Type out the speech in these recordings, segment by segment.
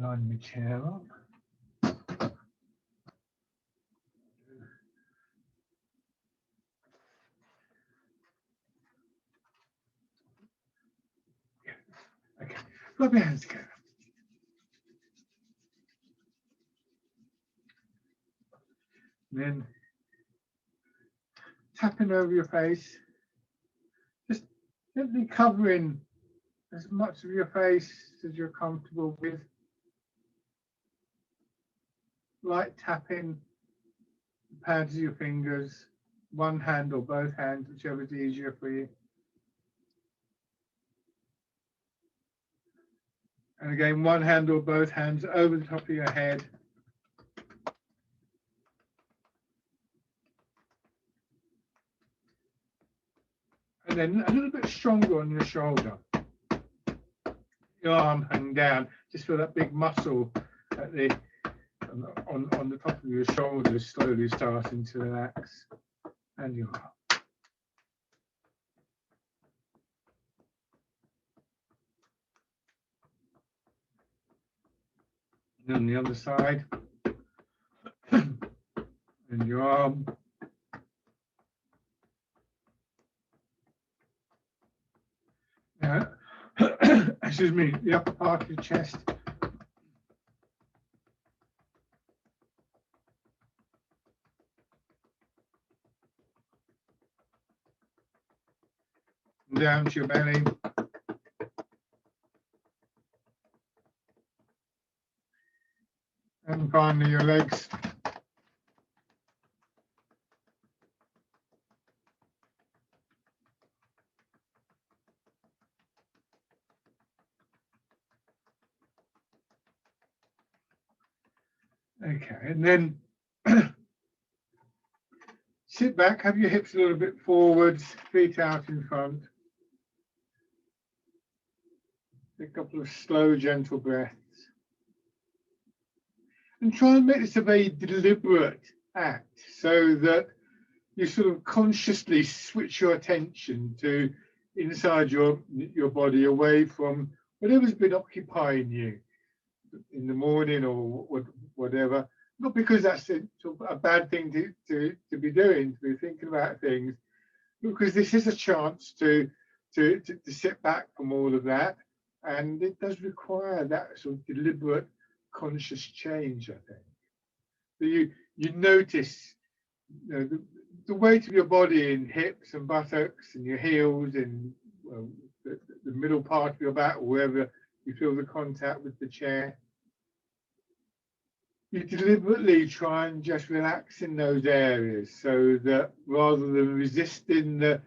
line my chair up. Okay, rub your hands together. And then tapping over your face, just gently covering as much of your face as you're comfortable with. Light tapping the pads of your fingers, one hand or both hands, whichever is easier for you. And again, one hand or both hands over the top of your head. And then a little bit stronger on your shoulder. Your arm hung down, just feel that big muscle at the on the top of your shoulders slowly starting to relax. And your arm. And on the other side. And your arm. Excuse me, the upper part of your chest. Down to your belly. And finally your legs. Okay, and then sit back, have your hips a little bit forwards, feet out in front. Take a couple of slow, gentle breaths. And try and make this a very deliberate act so that you sort of consciously switch your attention to inside your body, away from whatever's been occupying you in the morning or whatever. Not because that's a bad thing to be doing, to be thinking about things, because this is a chance to sit back from all of that, and it does require that sort of deliberate, conscious change. I think so you notice, you know, the weight of your body in hips and buttocks and your heels and the middle part of your back, wherever you feel the contact with the chair. You deliberately try and just relax in those areas, so that rather than resisting the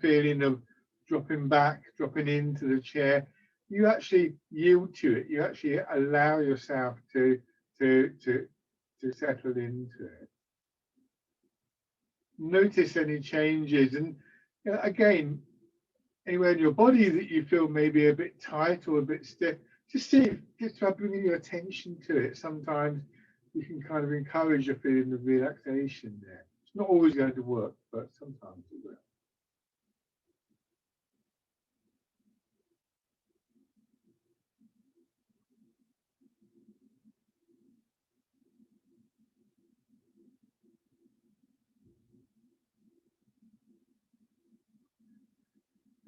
feeling of dropping back, dropping into the chair, you actually yield to it. You actually allow yourself to settle into it. Notice any changes, and again, anywhere in your body that you feel maybe a bit tight or a bit stiff, just see if just by bringing your attention to it, sometimes you can kind of encourage a feeling of relaxation there. It's not always going to work, but sometimes it will.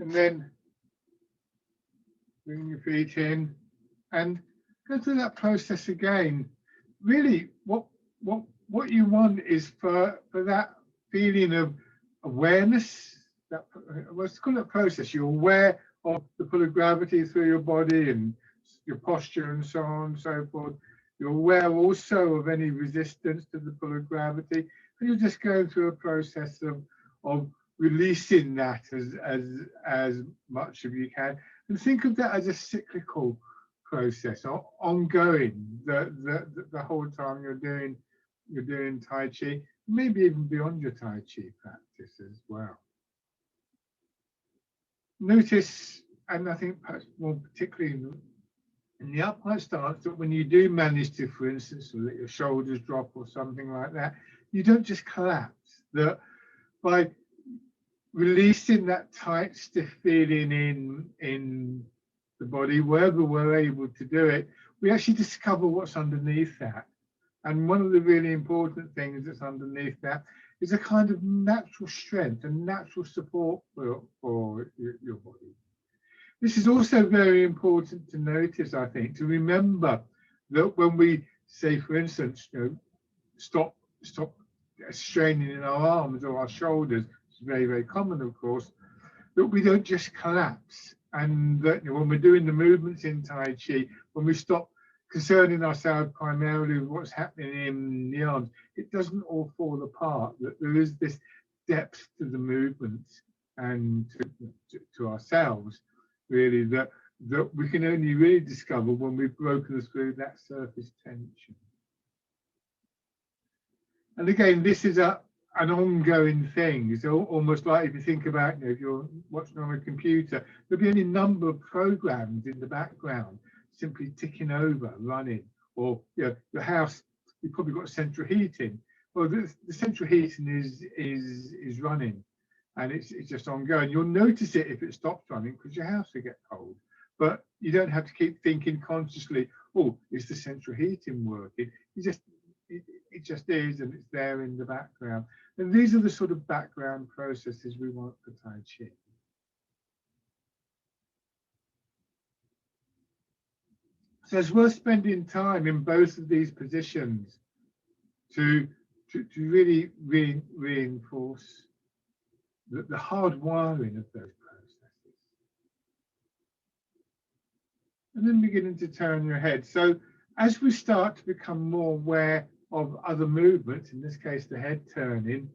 And then bring your feet in and go through that process again. Really, what you want is for that feeling of awareness. That, let's call it a process. You're aware of the pull of gravity through your body and your posture and so on and so forth. You're aware also of any resistance to the pull of gravity, and you're just going through a process of releasing that as much as you can, and think of that as a cyclical process, or ongoing, the whole time you're doing Tai Chi, maybe even beyond your Tai Chi practice as well. Notice, and I think perhaps more particularly in the upright stance, that when you do manage to, for instance, let your shoulders drop or something like that, you don't just collapse. That by releasing that tight, stiff feeling in the body, wherever we're able to do it, we actually discover what's underneath that. And one of the really important things that's underneath that is a kind of natural strength and natural support for your body. This is also very important to notice, I think, to remember that when we say, for instance, stop straining in our arms or our shoulders, it's very, very common, of course, that we don't just collapse. And that when we're doing the movements in Tai Chi, when we stop concerning ourselves primarily with what's happening in the arms, it doesn't all fall apart, that there is this depth to the movements and to ourselves, really, that we can only really discover when we've broken through that surface tension. And again, this is an ongoing thing. It's almost like if you think about, if you're watching on a computer, there'll be any number of programs in the background simply ticking over, running. Or your house, you've probably got central heating. Well, the central heating is running, and it's just ongoing. You'll notice it if it stops running because your house will get cold. But you don't have to keep thinking consciously, oh, is the central heating working? It just is, and it's there in the background. And these are the sort of background processes we want for Tai Chi. So it's worth spending time in both of these positions to really reinforce the hard wiring of those processes. And then beginning to turn your head. So as we start to become more aware of other movements, in this case the head turning,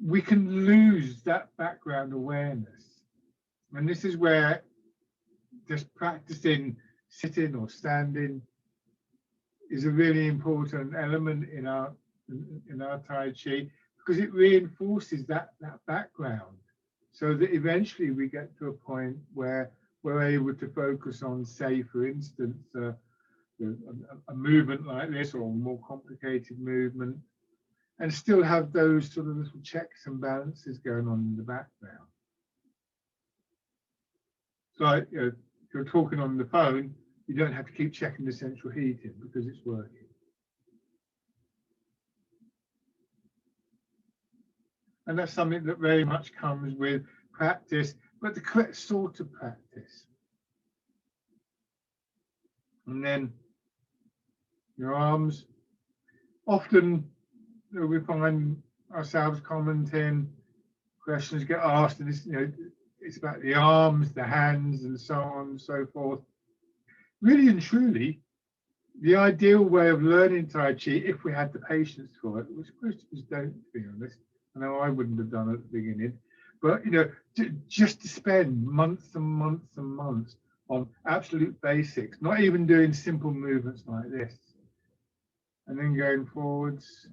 we can lose that background awareness. And this is where just practicing sitting or standing is a really important element in our Tai Chi, because it reinforces that background, so that eventually we get to a point where we're able to focus on, say, for instance, a movement like this or a more complicated movement, and still have those sort of little checks and balances going on in the background. So if you're talking on the phone, you don't have to keep checking the central heating because it's working. And that's something that very much comes with practice, but the correct sort of practice. And then your arms. Often we find ourselves commenting, questions get asked, and it's about the arms, the hands, and so on and so forth. Really and truly, the ideal way of learning Tai Chi, if we had the patience for it, which most of us don't, to be honest. I know I wouldn't have done it at the beginning, but just to spend months and months and months on absolute basics, not even doing simple movements like this, and then going forwards.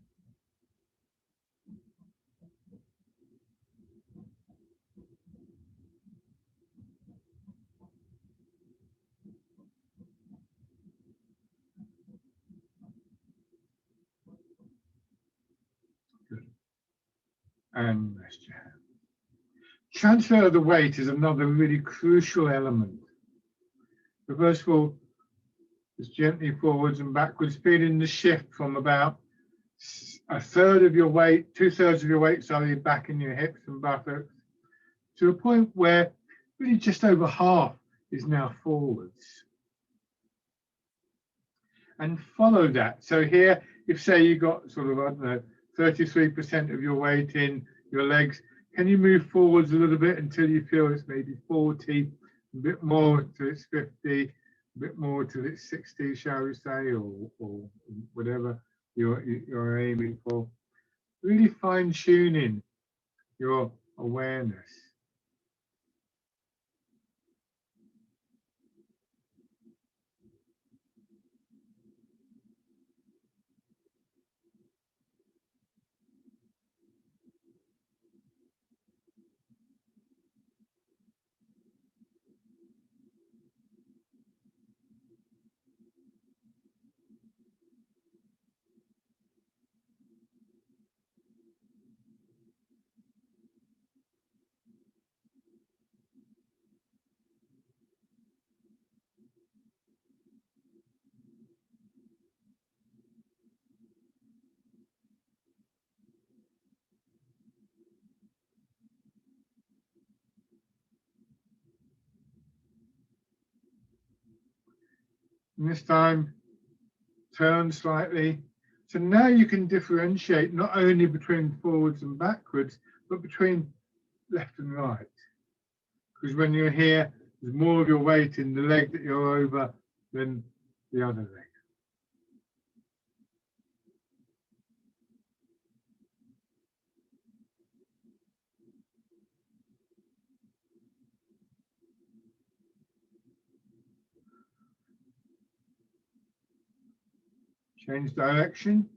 Good. And rest your hand. Transfer of the weight is another really crucial element. So first of all, just gently forwards and backwards, feeling the shift from about a third of your weight, 2/3 of your weight, sorry, back in your hips and buttocks, to a point where really just over half is now forwards. And follow that. So here, if say you got sort of, I don't know, 33% of your weight in your legs, can you move forwards a little bit until you feel it's maybe 40, a bit more till it's 50, a bit more till it's 60, shall we say, or whatever you're aiming for. Really fine-tuning your awareness. And this time, turn slightly. So now you can differentiate not only between forwards and backwards, but between left and right. Because when you're here, there's more of your weight in the leg that you're over than the other leg. Change direction.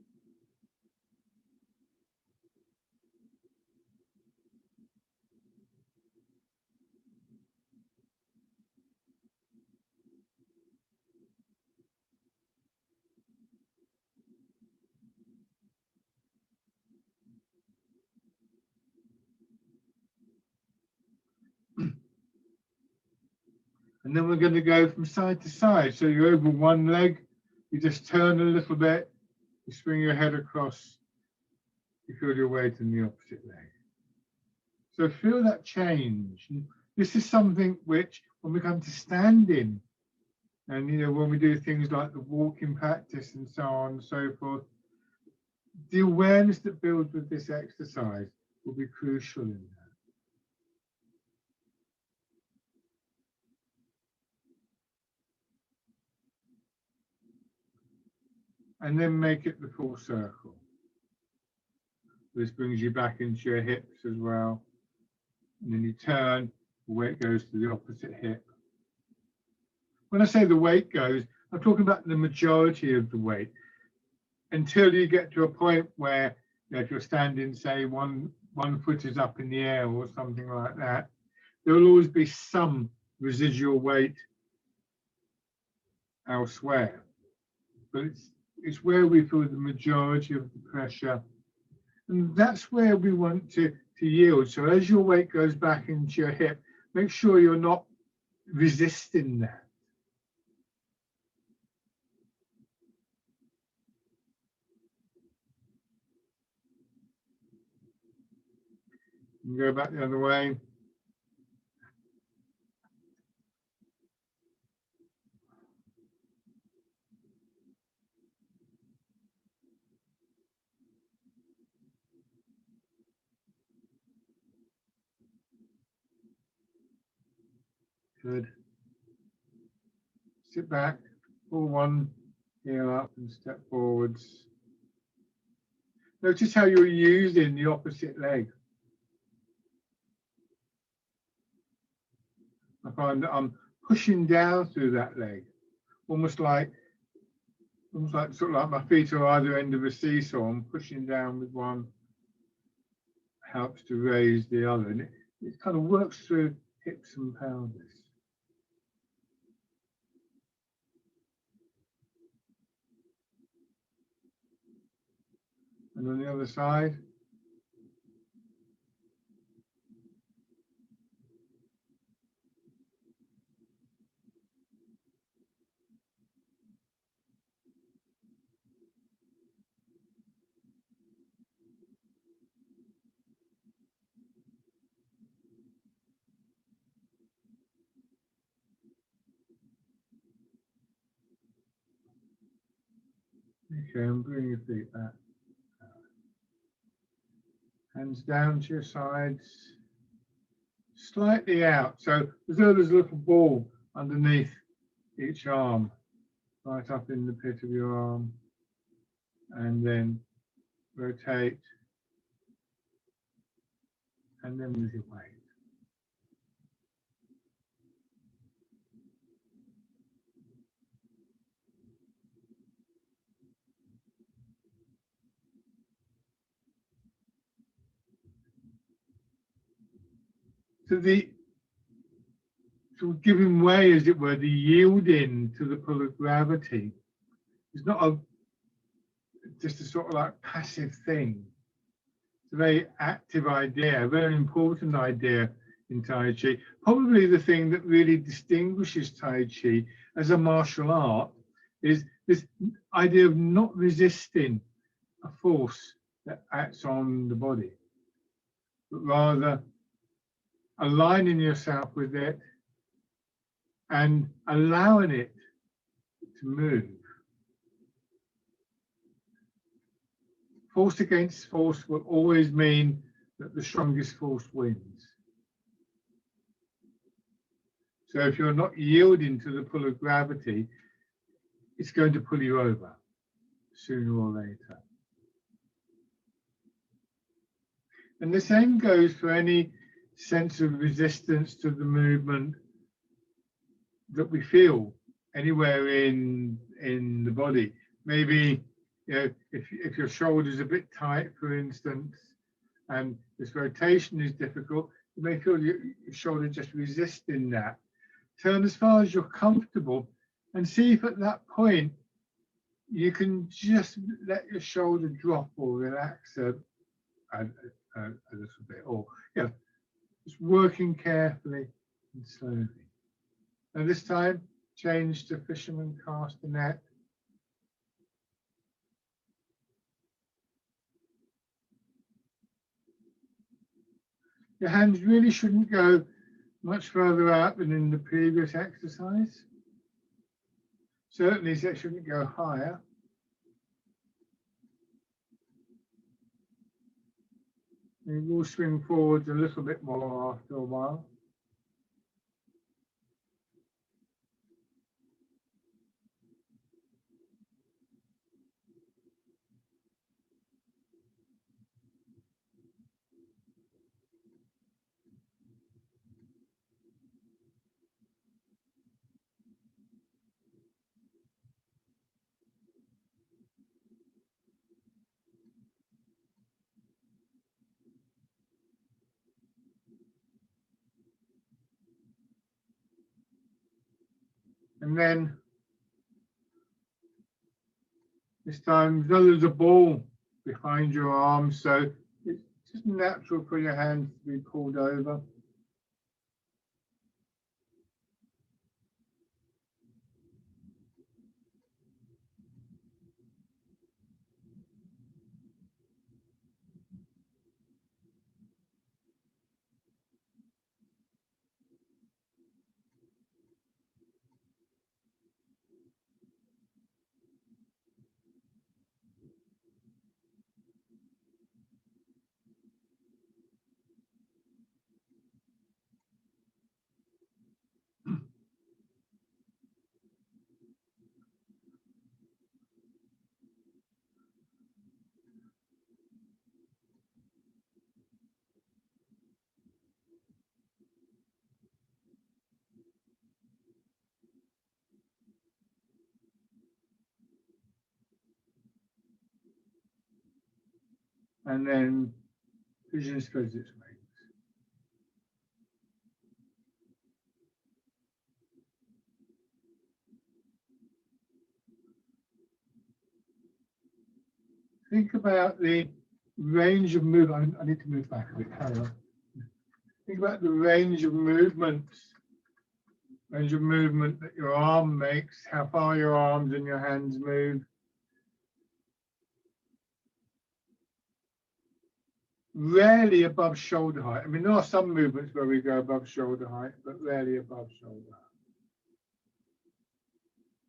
And then we're going to go from side to side. So you're over one leg, you just turn a little bit, you swing your head across, you feel your weight in the opposite leg. So feel that change. And this is something which, when we come to standing, and when we do things like the walking practice and so on and so forth, the awareness that builds with this exercise will be crucial in that. And then make it the full circle. This brings you back into your hips as well. And then you turn, the weight goes to the opposite hip. When I say the weight goes, I'm talking about the majority of the weight, until you get to a point where, if you're standing, say, one foot is up in the air or something like that, there will always be some residual weight elsewhere. But it's where we feel the majority of the pressure. And that's where we want to yield. So as your weight goes back into your hip, make sure you're not resisting that. And go back the other way. Good. Sit back, pull one heel up and step forwards. Notice how you're using the opposite leg. I find that I'm pushing down through that leg, almost like sort of like my feet are either end of a seesaw. I'm pushing down with one, helps to raise the other, and it kind of works through hips and pelvis. And on the other side. Okay, and bring your feet back. Hands down to your sides, slightly out. So as though there's a little ball underneath each arm, right up in the pit of your arm. And then rotate. And then with your weight. So the sort of giving way, as it were, the yielding to the pull of gravity is not just a sort of like passive thing. It's a very active idea, a very important idea in Tai Chi. Probably the thing that really distinguishes Tai Chi as a martial art is this idea of not resisting a force that acts on the body, but rather aligning yourself with it and allowing it to move. Force against force will always mean that the strongest force wins. So if you're not yielding to the pull of gravity, it's going to pull you over sooner or later. And the same goes for any sense of resistance to the movement that we feel anywhere in the body. Maybe, you know, if your shoulder's a bit tight, for instance, and this rotation is difficult, you may feel your shoulder just resisting that. Turn as far as you're comfortable and see if at that point you can just let your shoulder drop or relax a little bit, or just working carefully and slowly. And this time, change to fisherman castanet. Your hands really shouldn't go much further out than in the previous exercise. Certainly, they shouldn't go higher. You will swing forwards a little bit more after a while. And then this time, there's a ball behind your arm, so it's just natural for your hands to be pulled over. And then pigeon spreads its wings. Think about the range of movement. I need to move back a bit. Hang on. Think about the range of movements. Range of movement that your arm makes, how far your arms and your hands move. Rarely above shoulder height. I mean, there are some movements where we go above shoulder height, but rarely above shoulder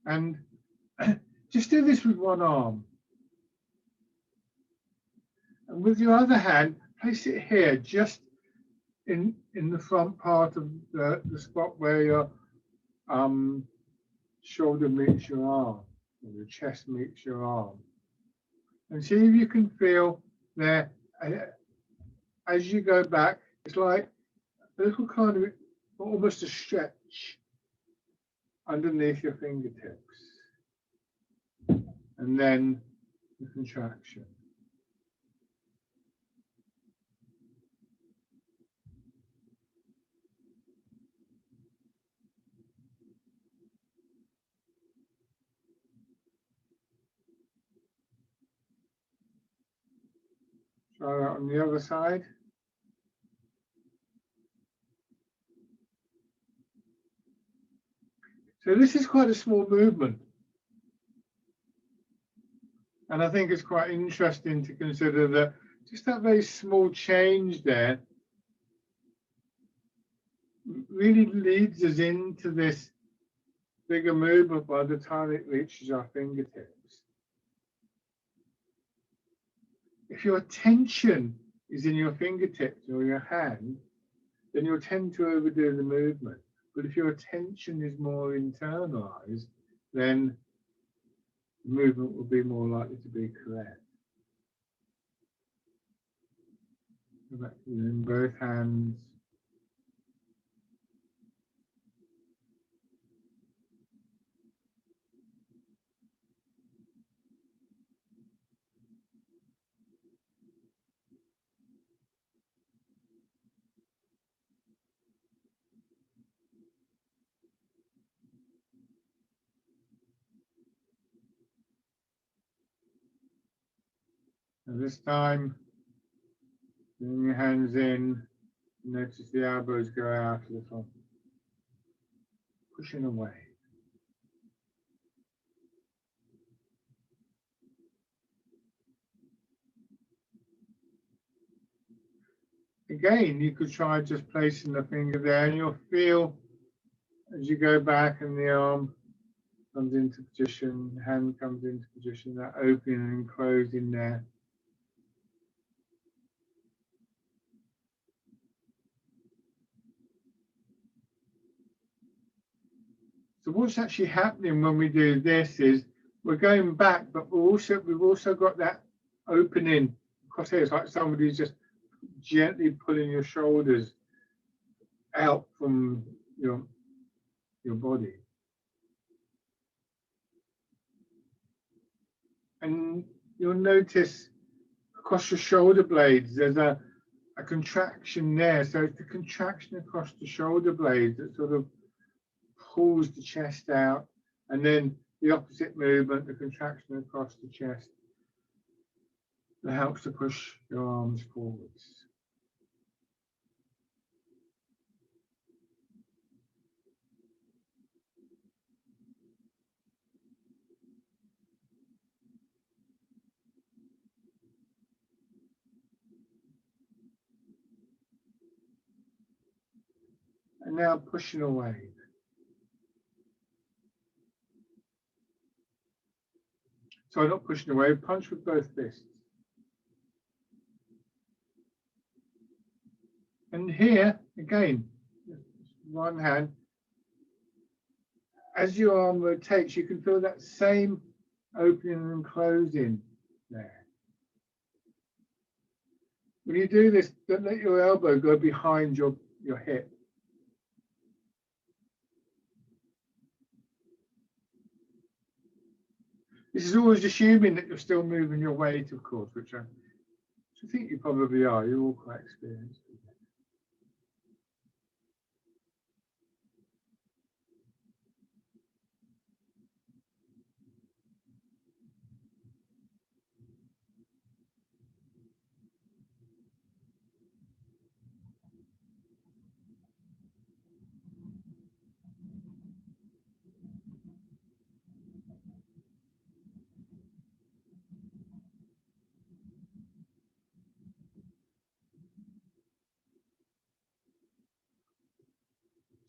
height. And just do this with one arm. And with your other hand, place it here, just in the front part of the spot where your shoulder meets your arm, or your chest meets your arm. And see if you can feel there, as you go back, it's like a little kind of, almost a stretch underneath your fingertips. And then the contraction. Try that on the other side. So this is quite a small movement. And I think it's quite interesting to consider that just that very small change there really leads us into this bigger movement by the time it reaches our fingertips. If your attention is in your fingertips or your hand, then you'll tend to overdo the movement. But if your attention is more internalized, then the movement will be more likely to be correct. In both hands. And this time, bring your hands in, notice the elbows go out to the front, pushing away. Again, you could try just placing the finger there, and you'll feel as you go back and the arm comes into position, the hand comes into position, that opening and closing there. So what's actually happening when we do this is we're going back, but we've also got that opening across here. It's like somebody's just gently pulling your shoulders out from your body. And you'll notice across your shoulder blades, there's a contraction there. So it's the contraction across the shoulder blades that sort of pulls the chest out, and then the opposite movement, the contraction across the chest, that helps to push your arms forwards. And now pushing away. So not pushing away, punch with both fists. And here, again, one hand, as your arm rotates, you can feel that same opening and closing there. When you do this, don't let your elbow go behind your hip. This is always assuming that you're still moving your weight, of course, which I think you probably are. You're all quite experienced.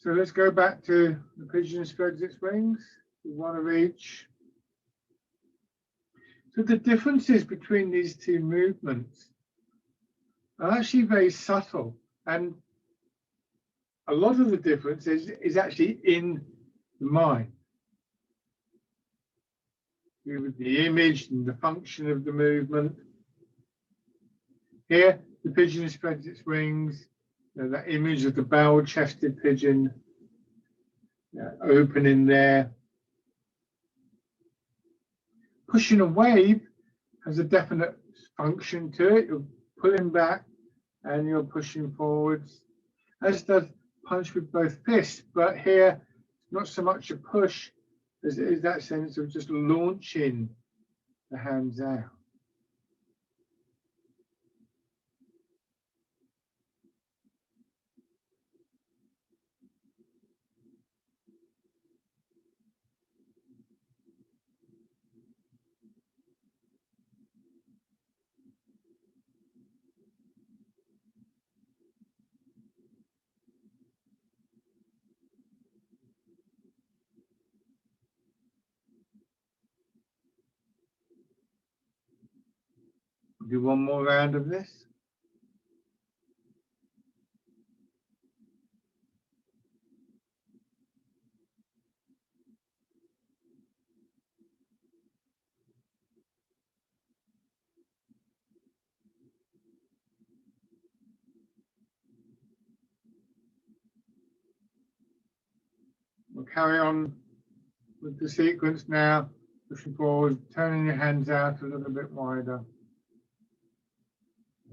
So let's go back to the pigeon spreads its wings, one of each. So the differences between these two movements are actually very subtle, and a lot of the difference is actually in the mind. With the image and the function of the movement. Here, the pigeon spreads its wings. That image of the barrel-chested pigeon opening there. Pushing a wave has a definite function to it. You're pulling back and you're pushing forwards, as does punch with both fists. But here, not so much a push as it is that sense of just launching the hands out. Do one more round of this. We'll carry on with the sequence now, pushing forward, turning your hands out a little bit wider.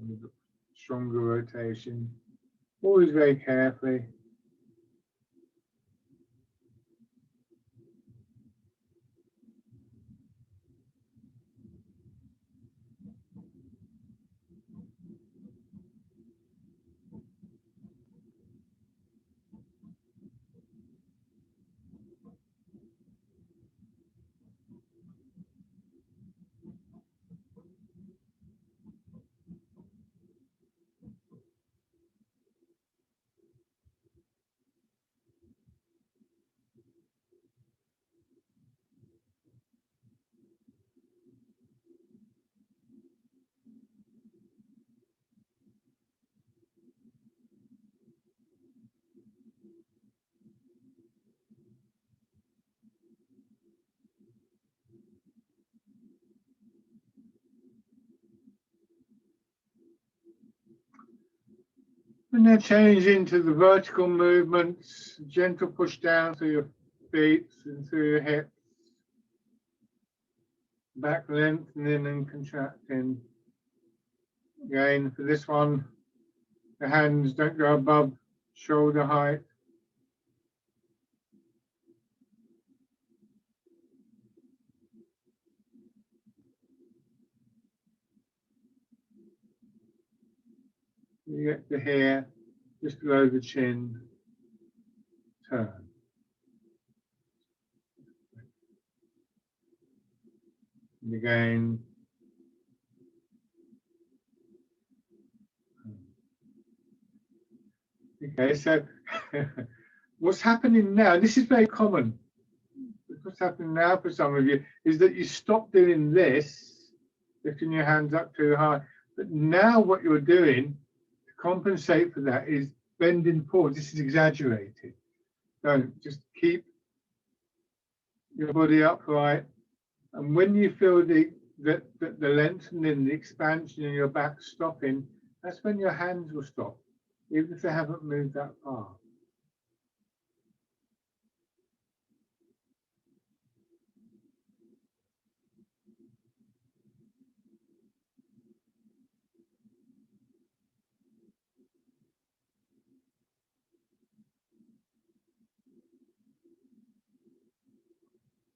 A little bit stronger rotation, always very carefully. And then change into the vertical movements, gentle push down through your feet and through your hips, back lengthening and contracting. Again, for this one, the hands don't go above shoulder height. You get the hair just below the chin, turn. And again. Okay, so what's happening now, this is very common. What's happening now for some of you is that you stop doing this, lifting your hands up too high. But now what you're doing to compensate for that is bending forward. This is exaggerated. Don't just keep your body upright. And when you feel the lengthening, the expansion in your back stopping, that's when your hands will stop, even if they haven't moved that far.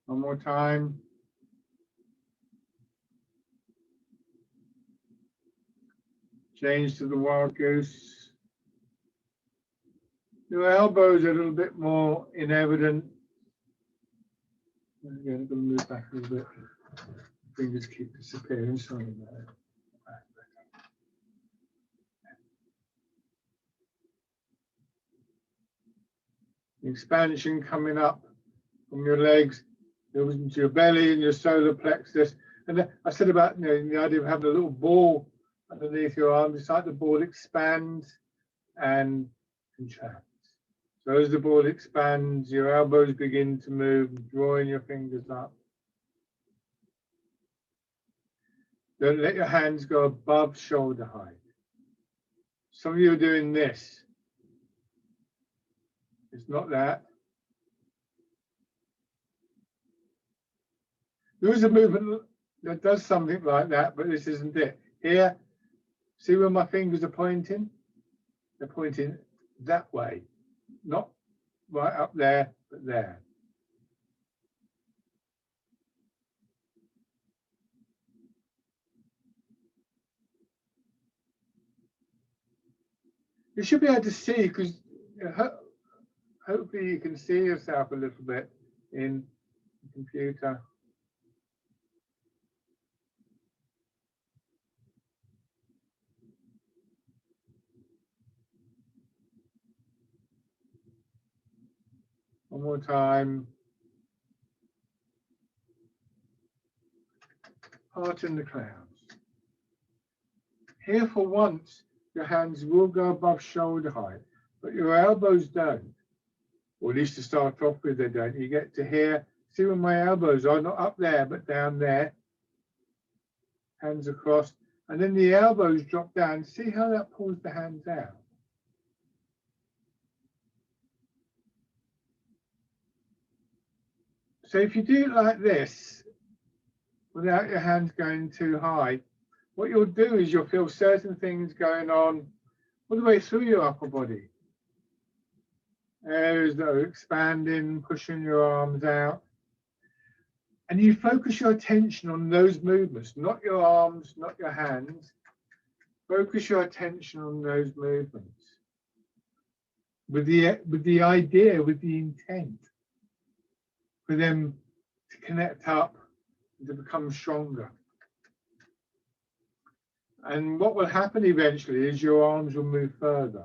One more time. Change to the wild goose. Your elbows are a little bit more in evidence. Again, I'm going to move back a little bit. Fingers keep disappearing. Sorry about it. The expansion coming up from your legs, goes into your belly and your solar plexus. And I said about the idea of having a little ball underneath your arm. It's like the ball expands and contracts. So as the ball expands, your elbows begin to move, drawing your fingers up. Don't let your hands go above shoulder height. Some of you are doing this. It's not that. There is a movement that does something like that, but this isn't it. Here, see where my fingers are pointing? They're pointing that way, not right up there, but there. You should be able to see, because hopefully you can see yourself a little bit in the computer. One more time. Heart in the clouds. Here for once, your hands will go above shoulder height, but your elbows don't. Or at least to start off with, they don't. You get to here, see where my elbows are, not up there, but down there. Hands across. And then the elbows drop down. See how that pulls the hands out? So if you do it like this, without your hands going too high, what you'll do is you'll feel certain things going on all the way through your upper body. Areas that are expanding, pushing your arms out. And you focus your attention on those movements, not your arms, not your hands. Focus your attention on those movements with the idea, with the intent for them to connect up and to become stronger. And what will happen eventually is your arms will move further.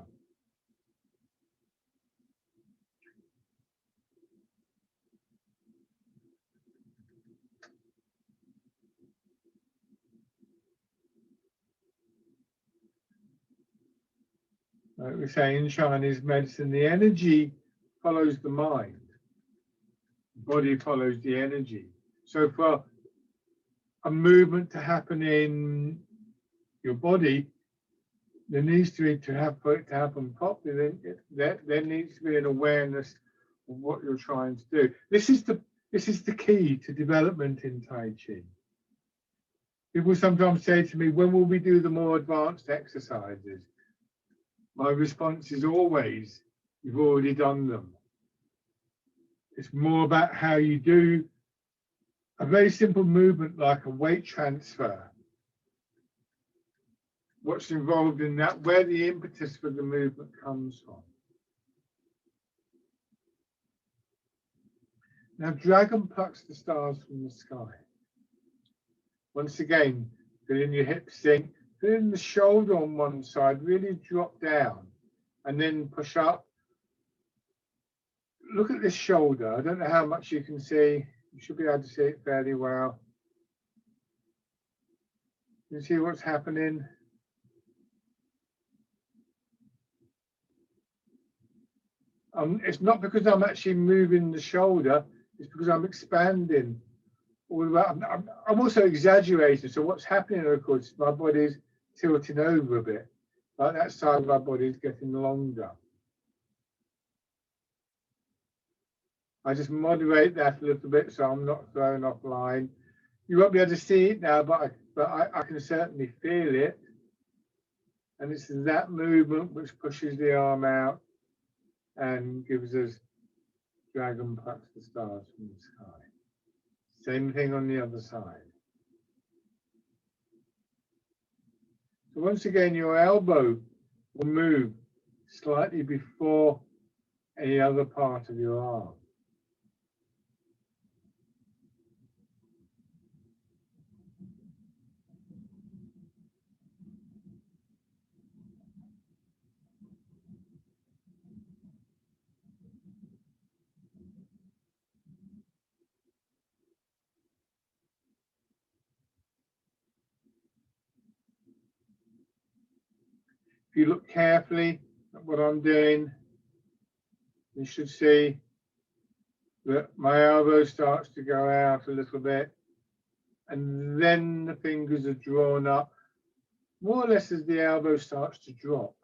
Like we say in Chinese medicine, the energy follows the mind. The body follows the energy. So for a movement to happen in your body, there needs to be, for it to happen properly, there needs to be an awareness of what you're trying to do. This is the key to development in Tai Chi. People sometimes say to me, when will we do the more advanced exercises? My response is always, you've already done them. It's more about how you do a very simple movement like a weight transfer. What's involved in that, where the impetus for the movement comes from. Now, dragon plucks the stars from the sky. Once again, feeling your hips sink, feeling the shoulder on one side really drop down and then push up. Look at this shoulder. I don't know how much you can see. You should be able to see it fairly well. You see what's happening? It's not because I'm actually moving the shoulder, it's because I'm expanding. I'm also exaggerating. So what's happening, of course, my body's tilting over a bit. Like that side of my body is getting longer. I just moderate that a little bit so I'm not thrown offline. You won't be able to see it now, but I can certainly feel it. And it's that movement which pushes the arm out and gives us dragon plucks the stars from the sky. Same thing on the other side. So once again, your elbow will move slightly before any other part of your arm. If you look carefully at what I'm doing, you should see that my elbow starts to go out a little bit, and then the fingers are drawn up, more or less as the elbow starts to drop.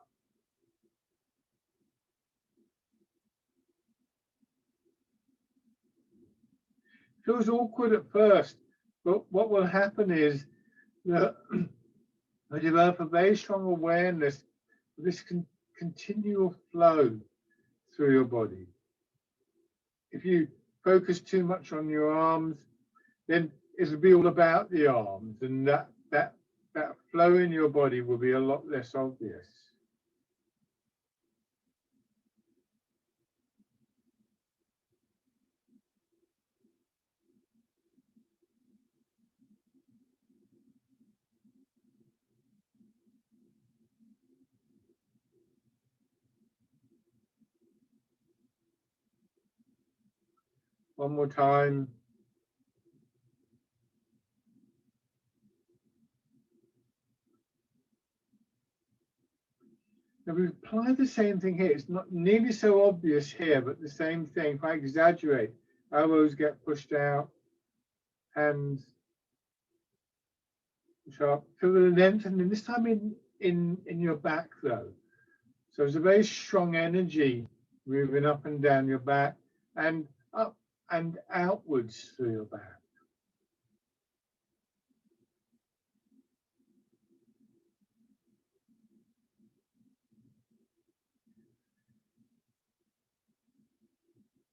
Feels awkward at first, but what will happen is that I develop a very strong awareness of this continual flow through your body. If you focus too much on your arms, then it'll be all about the arms, and that flow in your body will be a lot less obvious. One more time. we apply the same thing here. It's not nearly so obvious here, but the same thing. If I exaggerate, elbows get pushed out, hands push up, feel the lengthening, this time in your back though. So it's a very strong energy moving up and down your back and up and outwards through your back.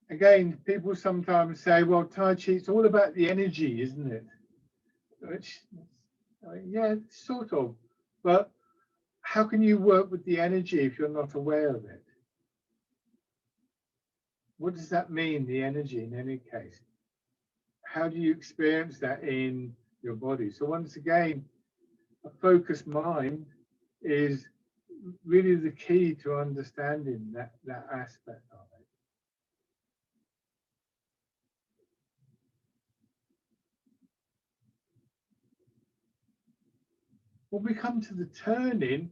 Again, people sometimes say, well, Tai Chi, it's all about the energy, isn't it? Which, yeah, sort of. But how can you work with the energy if you're not aware of it? What does that mean, the energy, in any case? How do you experience that in your body? So once again, a focused mind is really the key to understanding that aspect of it. When we come to the turning,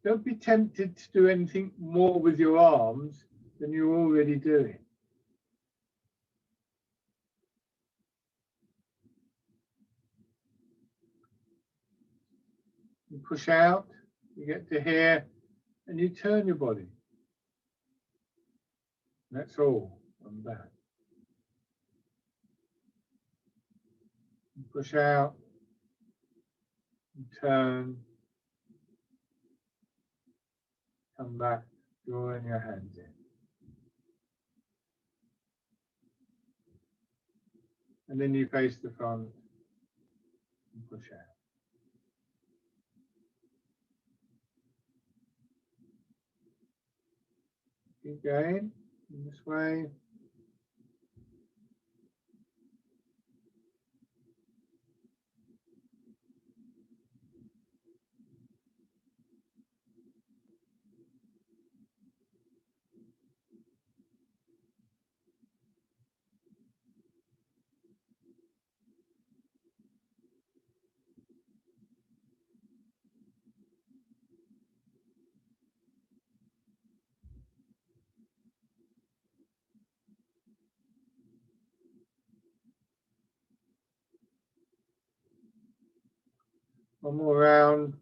don't be tempted to do anything more with your arms than you're already doing. You push out, you get to here, and you turn your body. That's all on that. You push out, you turn, come back, drawing your hands in. And then you face the front and push out. Keep going in this way. One more round.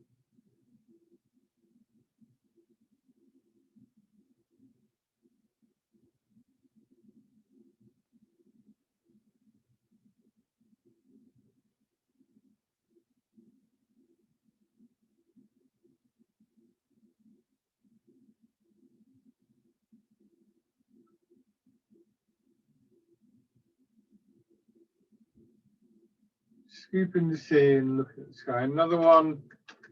Scooping the sea and look at the sky. Another one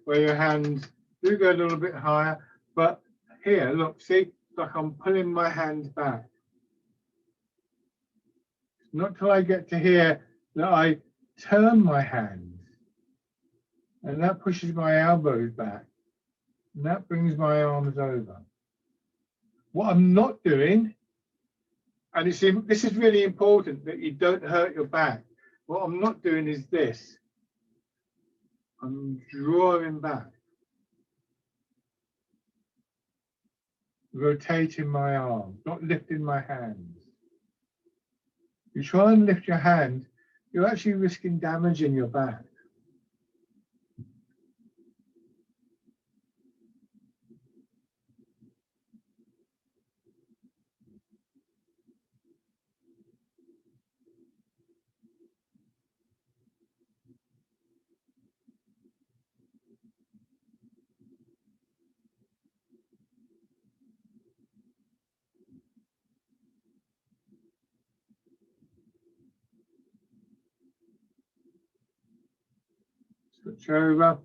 where your hands do go a little bit higher, but here, look, see, it's like I'm pulling my hands back. It's not till I get to here that I turn my hands, and that pushes my elbows back, and that brings my arms over. What I'm not doing, and this is really important that you don't hurt your back. What I'm not doing is this. I'm drawing back, rotating my arms, not lifting my hands. You try and lift your hand, you're actually risking damaging your back. Switch over.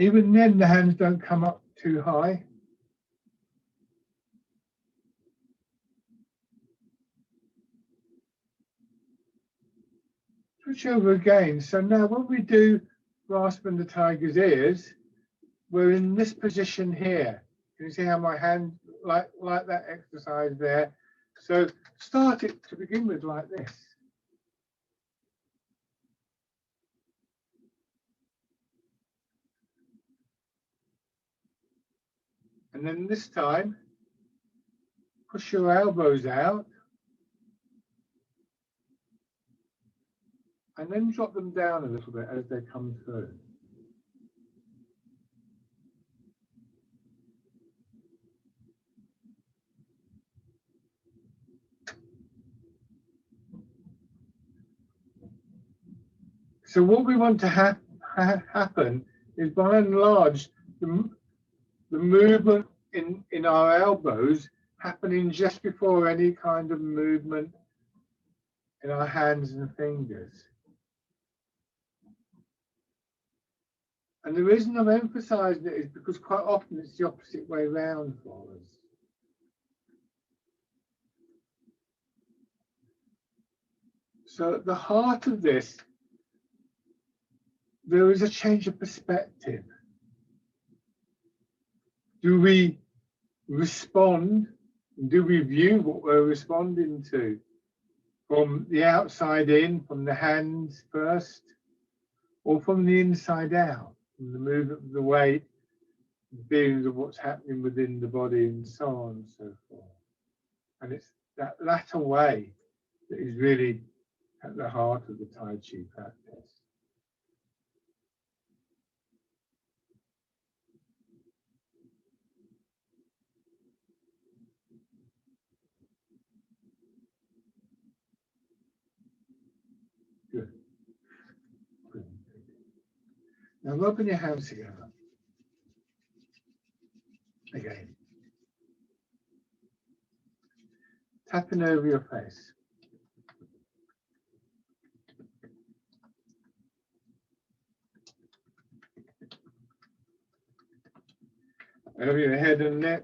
Even then, the hands don't come up too high. Switch over again. So now when we do grasping the tiger's ears, we're in this position here. Can you see how my hand, like that exercise there? So start it to begin with like this. And then this time, push your elbows out. And then drop them down a little bit as they come through. So what we want to happen is, by and large, the movement in our elbows happening just before any kind of movement in our hands and fingers. And the reason I'm emphasizing it is because quite often it's the opposite way around for us. So at the heart of this, there is a change of perspective. Do we respond? Do we view what we're responding to from the outside in, from the hands first, or from the inside out, from the movement of the weight, the feelings of what's happening within the body, and so on and so forth? And it's that latter way that is really at the heart of the Tai Chi practice. Good. Now open your hands together. Again. Tapping over your face. Over your head and neck.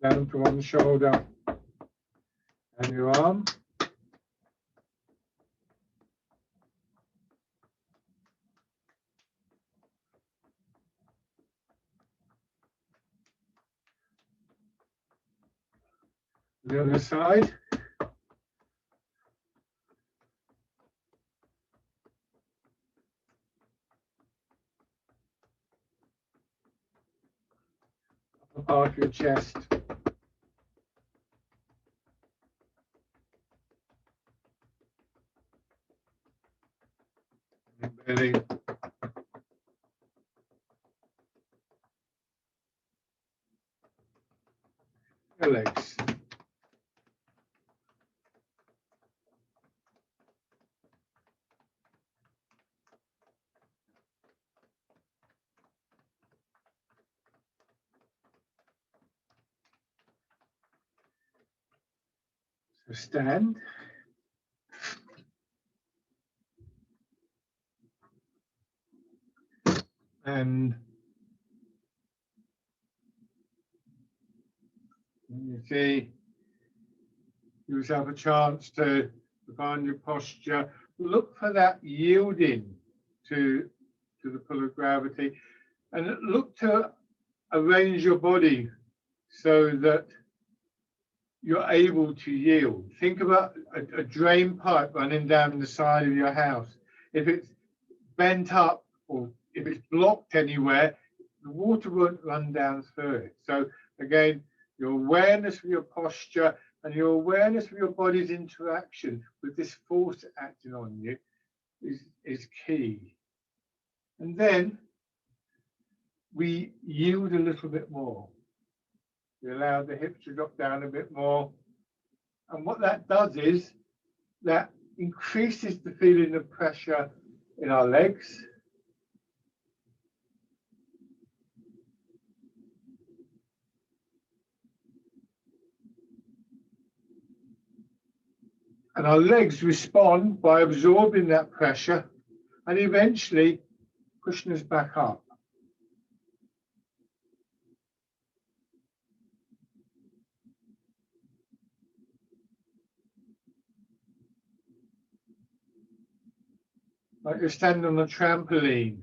Down to one shoulder and your arm. The other side. Upper part of your chest. Belly. Your legs. So stand. And you see, give yourself a chance to find your posture. Look for that yielding to the pull of gravity, and look to arrange your body so that you're able to yield. Think about a drain pipe running down the side of your house. If it's bent up or if it's blocked anywhere, the water won't run down through it. So again, your awareness of your posture and your awareness of your body's interaction with this force acting on you is key. And then we yield a little bit more. We allow the hips to drop down a bit more. And what that does is that increases the feeling of pressure in our legs. And our legs respond by absorbing that pressure and eventually pushing us back up. Like you're standing on a trampoline.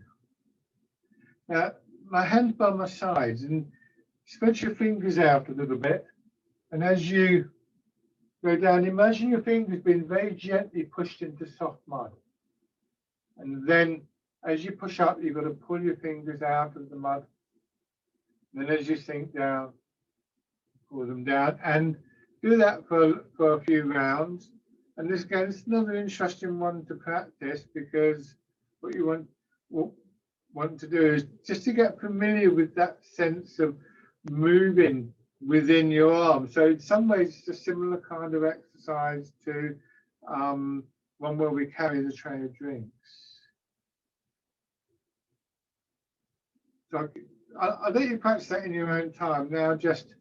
Now, my hand's by my sides, and spread your fingers out a little bit. And as you go down, imagine your fingers being very gently pushed into soft mud. And then as you push up, you've got to pull your fingers out of the mud. And then as you sink down, pull them down. And do that for a few rounds. And this again, it's another interesting one to practice, because what you want to do is just to get familiar with that sense of moving within your arm. So in some ways, it's a similar kind of exercise to one where we carry the tray of drinks. So I'll let you practice that in your own time. Now just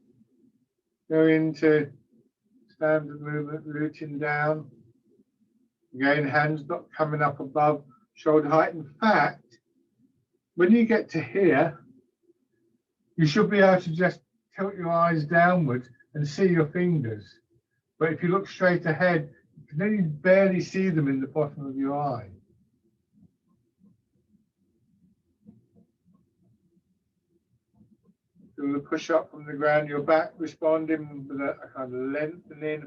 go into standard movement, rooting down. Again, hands not coming up above shoulder height. In fact, when you get to here, you should be able to just tilt your eyes downwards and see your fingers. But if you look straight ahead, you can only barely see them in the bottom of your eye. Do the push up from the ground, your back responding with a kind of lengthening.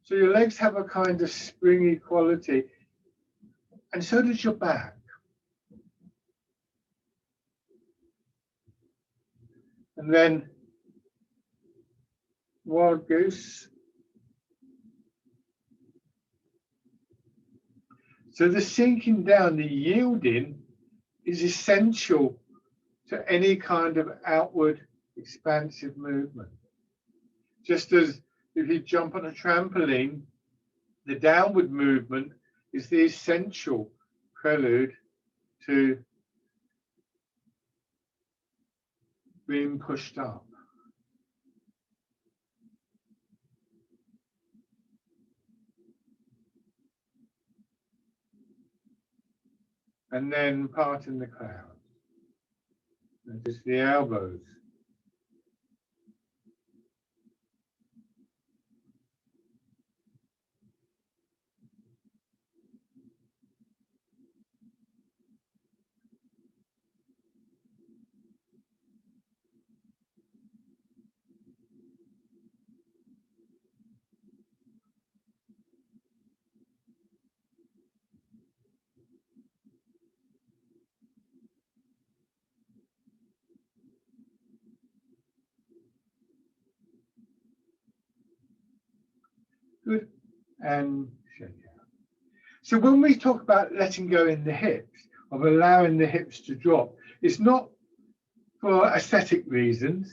So your legs have a kind of springy quality, and so does your back. And then wild goose. So the sinking down, the yielding, is essential to any kind of outward expansive movement. Just as if you jump on a trampoline, the downward movement is the essential prelude to being pushed up. And then parting the clouds. Notice the elbows. Good. And shake out. So when we talk about letting go in the hips, of allowing the hips to drop, it's not for aesthetic reasons.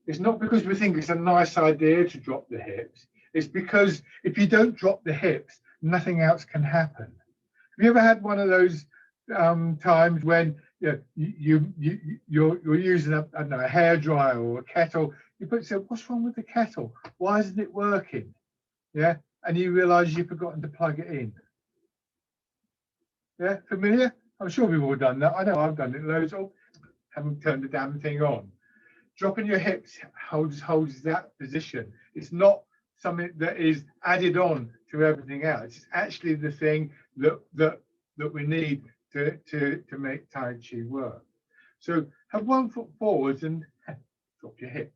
It's not because we think it's a nice idea to drop the hips. It's because if you don't drop the hips, nothing else can happen. Have you ever had one of those times when you're using a hairdryer or a kettle? You put yourself, what's wrong with the kettle? Why isn't it working? Yeah, and you realise you've forgotten to plug it in. Yeah, familiar? I'm sure we've all done that. I know I've done it loads. Oh, haven't turned the damn thing on. Dropping your hips holds that position. It's not something that is added on to everything else. It's actually the thing that we need to make Tai Chi work. So have one foot forwards and drop your hips.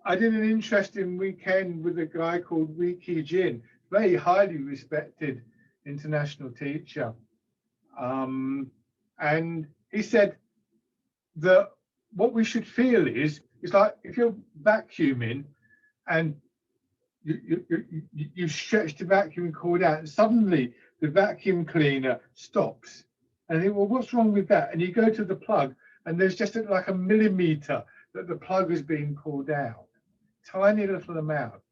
I did an interesting weekend with a guy called Wee Ki Jin, very highly respected international teacher. And he said that what we should feel is, it's like if you're vacuuming and you've stretched the vacuum cord out and suddenly the vacuum cleaner stops. And I think, well, what's wrong with that? And you go to the plug and there's just like a millimeter that the plug has been pulled out. Tiny little amount.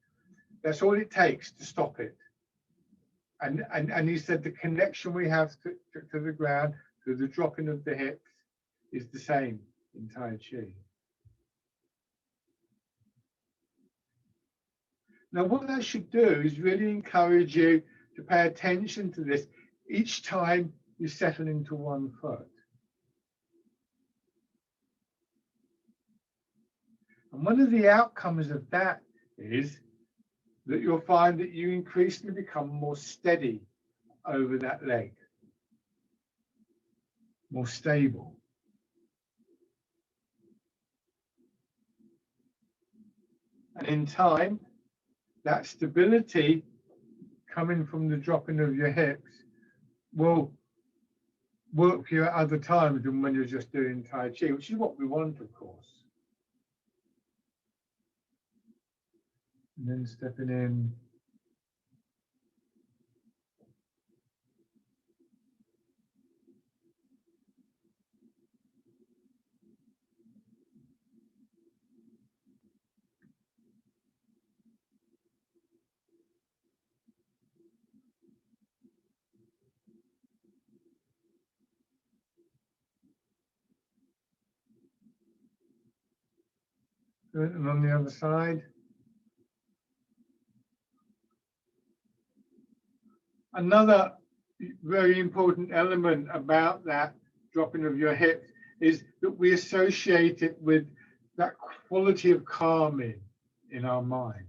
That's all it takes to stop it. And he said the connection we have to the ground through the dropping of the hips is the same in Tai Chi. Now, what that should do is really encourage you to pay attention to this each time you settle into one foot. And one of the outcomes of that is that you'll find that you increasingly become more steady over that leg, more stable. And in time, that stability coming from the dropping of your hips will work for you at other times than when you're just doing Tai Chi, which is what we want, of course. And then stepping in. Good. And on the other side. Another very important element about that dropping of your hips is that we associate it with that quality of calming in our minds.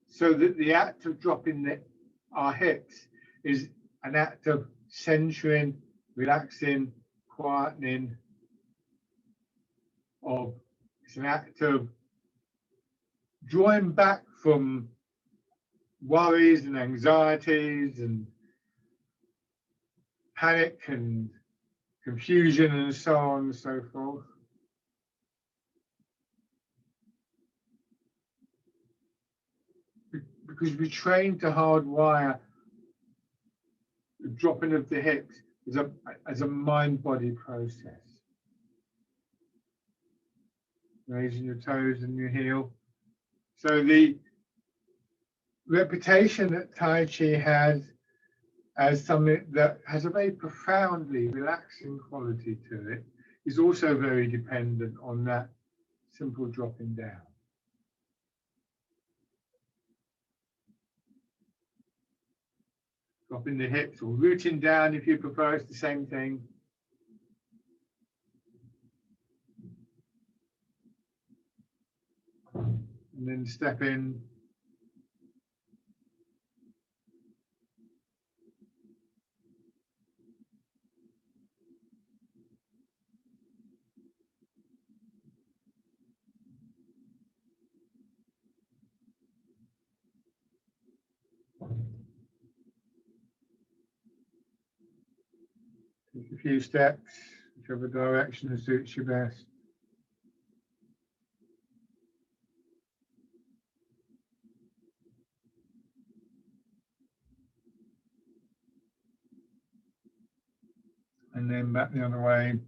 So that the act of dropping our hips is an act of centering, relaxing, quietening, it's an act of drawing back from worries and anxieties and panic and confusion and so on and so forth. Because we train to hardwire the dropping of the hips as a mind-body process. Raising your toes and your heel. So the reputation that Tai Chi has as something that has a very profoundly relaxing quality to it is also very dependent on that simple dropping down. Dropping the hips or rooting down if you prefer, it's the same thing. And then step in. Take a few steps, whichever direction suits you best. And then back the other way.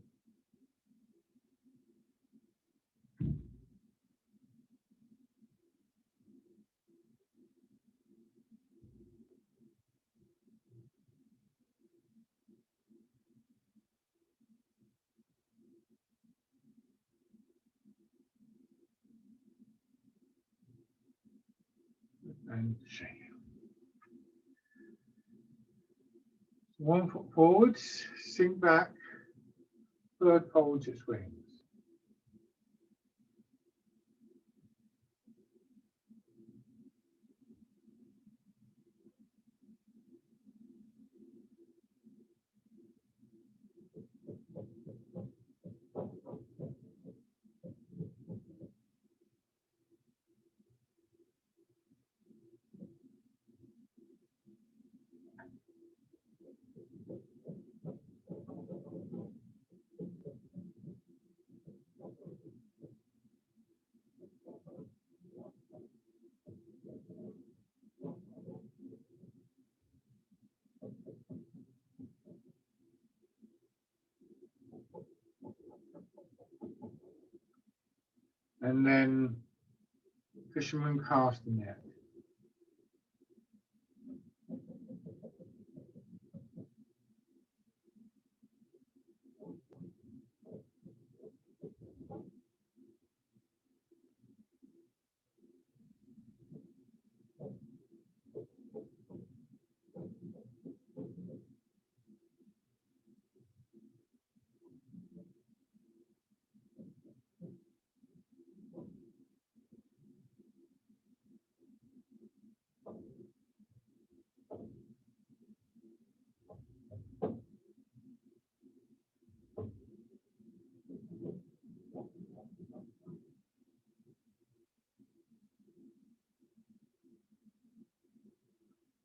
And shake. 1 foot forwards, sink back, bird folds its wings. And then fisherman cast the net.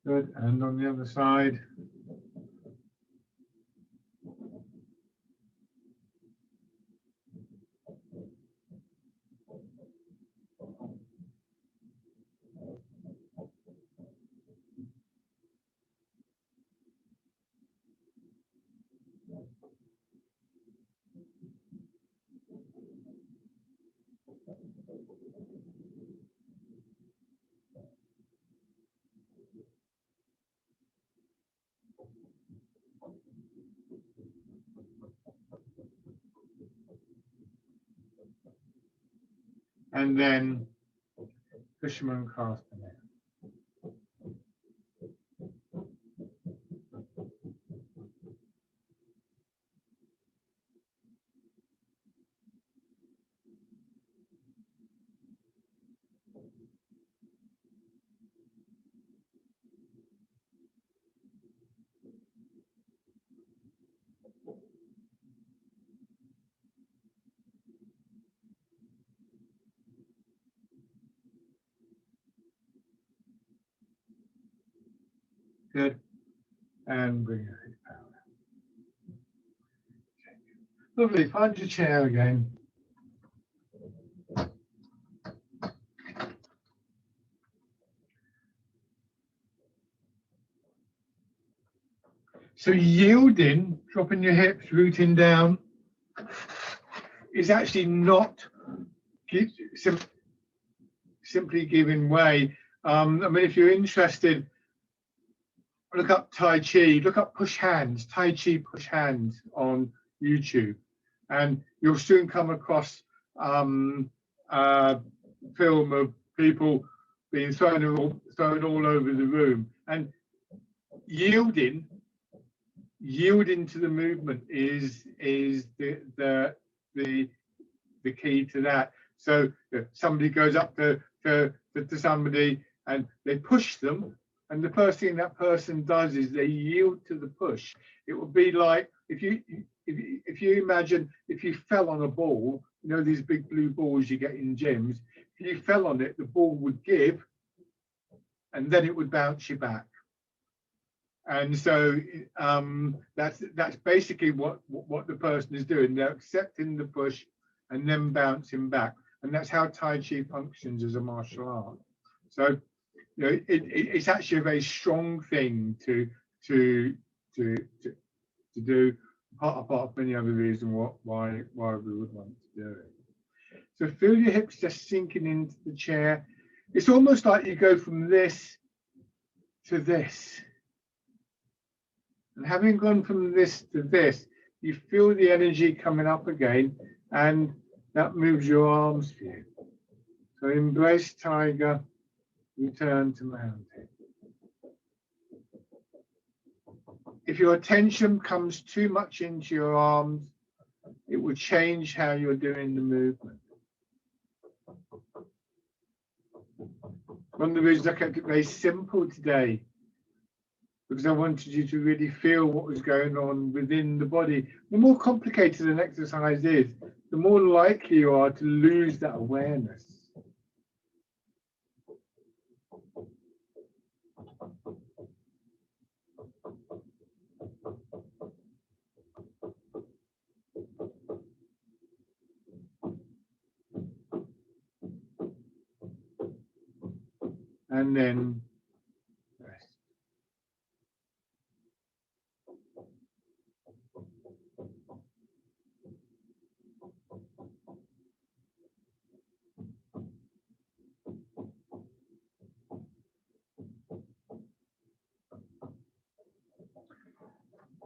Good. And on the other side. And then fisherman casting it. Good. And bring your feet down. Lovely. Find your chair again. So yielding, dropping your hips, rooting down, is actually not simply giving way. I mean, if you're interested, look up Tai Chi, look up push hands, Tai Chi push hands on YouTube, and you'll soon come across a film of people being thrown all over the room. And yielding to the movement is the key to that. So somebody goes up to somebody and they push them, and the first thing that person does is they yield to the push. It would be like if you imagine if you fell on a ball, you know, these big blue balls you get in gyms. If you fell on it, the ball would give, and then it would bounce you back. And so that's basically what the person is doing. They're accepting the push and then bouncing back, and that's how Tai Chi functions as a martial art. So, you know, it's actually a very strong thing to do, apart from many other reasons why we would want to do it. So feel your hips just sinking into the chair. It's almost like you go from this to this. And having gone from this to this, you feel the energy coming up again, and that moves your arms for you. So embrace tiger, return to mountain. If your attention comes too much into your arms, it will change how you're doing the movement. One of the reasons I kept it very simple today, because I wanted you to really feel what was going on within the body. The more complicated an exercise is, the more likely you are to lose that awareness. And then rest.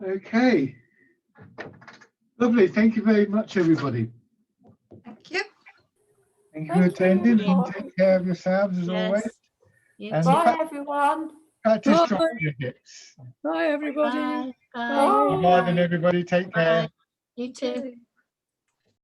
Okay. Lovely. Thank you very much, everybody. Thank you. Thank you for attending, and take care of yourselves as always. And bye, everyone. Practice dropping your hips. Bye, everybody. Bye. Bye. Bye then, everybody. Take care. You too.